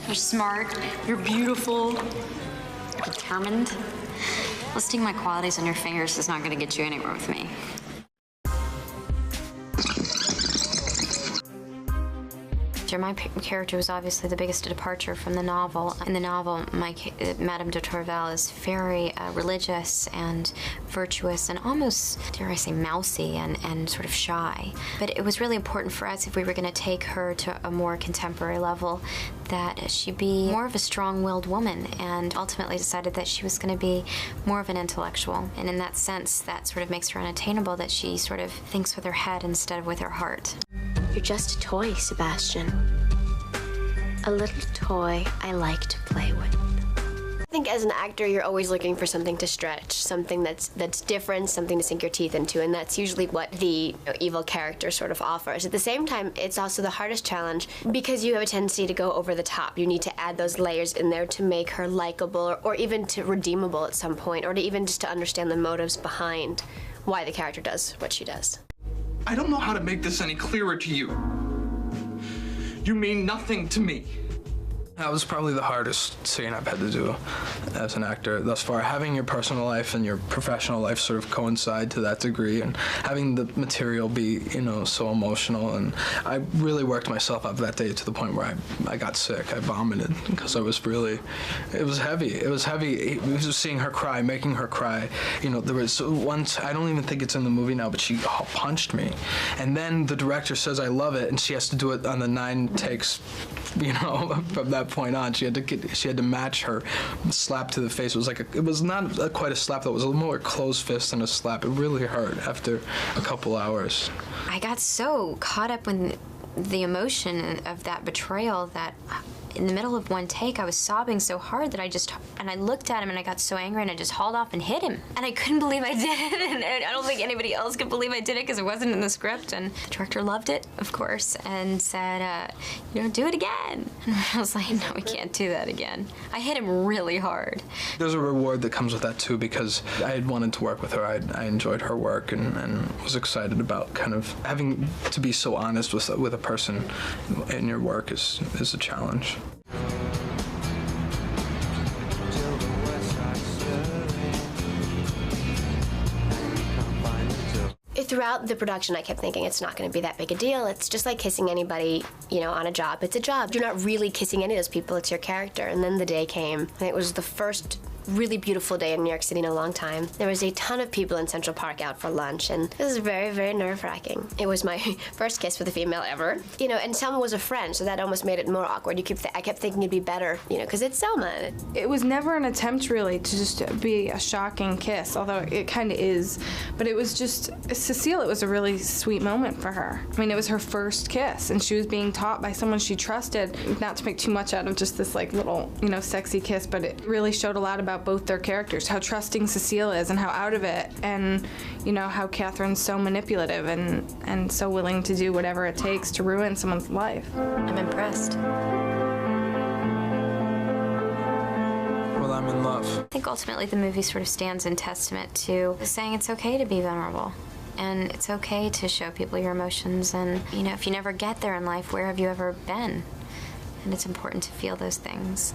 You're smart, you're beautiful, determined. Listing my qualities on your fingers is not going to get you anywhere with me. My character was obviously the biggest departure from the novel. In the novel, Madame de Tourvel is very religious and virtuous and almost, dare I say, mousy and sort of shy. But it was really important for us, if we were going to take her to a more contemporary level, that she be more of a strong-willed woman, and ultimately decided that she was going to be more of an intellectual. And in that sense, that sort of makes her unattainable, that she sort of thinks with her head instead of with her heart. You're just a toy, Sebastian. A little toy I like to play with. I think as an actor, you're always looking for something to stretch, something that's different, something to sink your teeth into, and that's usually what the evil character sort of offers. At the same time, it's also the hardest challenge because you have a tendency to go over the top. You need to add those layers in there to make her likable or even to redeemable at some point, or to even just to understand the motives behind why the character does what she does. I don't know how to make this any clearer to you. You mean nothing to me. That was probably the hardest scene I've had to do as an actor thus far. Having your personal life and your professional life sort of coincide to that degree, and having the material be, you know, so emotional. And I really worked myself up that day to the point where I got sick. I vomited because I was really, it was heavy. It was heavy. It was seeing her cry, making her cry. You know, there was once, I don't even think it's in the movie now, but she punched me. And then the director says, I love it, and she has to do it on the 9 takes, you know, from that point on. She had to match her slap to the face. It was not quite a slap though. It was a little more closed fist than a slap. It really hurt after a couple hours. I got so caught up in the emotion of that betrayal that in the middle of one take, I was sobbing so hard that I looked at him and I got so angry and I just hauled off and hit him. And I couldn't believe I did it, and I don't think anybody else could believe I did it because it wasn't in the script. And the director loved it, of course, and said, you know, do it again. And I was like, no, we can't do that again. I hit him really hard. There's a reward that comes with that too, because I had wanted to work with her. I enjoyed her work and was excited about kind of having to be so honest with a person in your work is a challenge. Throughout the production, I kept thinking it's not going to be that big a deal. It's just like kissing anybody, you know, on a job. It's a job. You're not really kissing any of those people. It's your character. And then the day came, and it was the first really beautiful day in New York City in a long time. There was a ton of people in Central Park out for lunch, and it was very, very nerve-wracking. It was my first kiss with a female ever. You know, and Selma was a friend, so that almost made it more awkward. I kept thinking it'd be better, you know, because it's Selma. It was never an attempt, really, to just be a shocking kiss, although it kind of is. But it was just, Cecile, it was a really sweet moment for her. I mean, it was her first kiss, and she was being taught by someone she trusted, not to make too much out of just this, like, little, you know, sexy kiss, but it really showed a lot about both their characters, how trusting Cecile is and how out of it, and, you know, how Catherine's so manipulative and so willing to do whatever it takes to ruin someone's life. I'm impressed. Well, I'm in love. I think ultimately the movie sort of stands in testament to saying it's okay to be vulnerable. And it's okay to show people your emotions, and, you know, if you never get there in life, where have you ever been? And it's important to feel those things.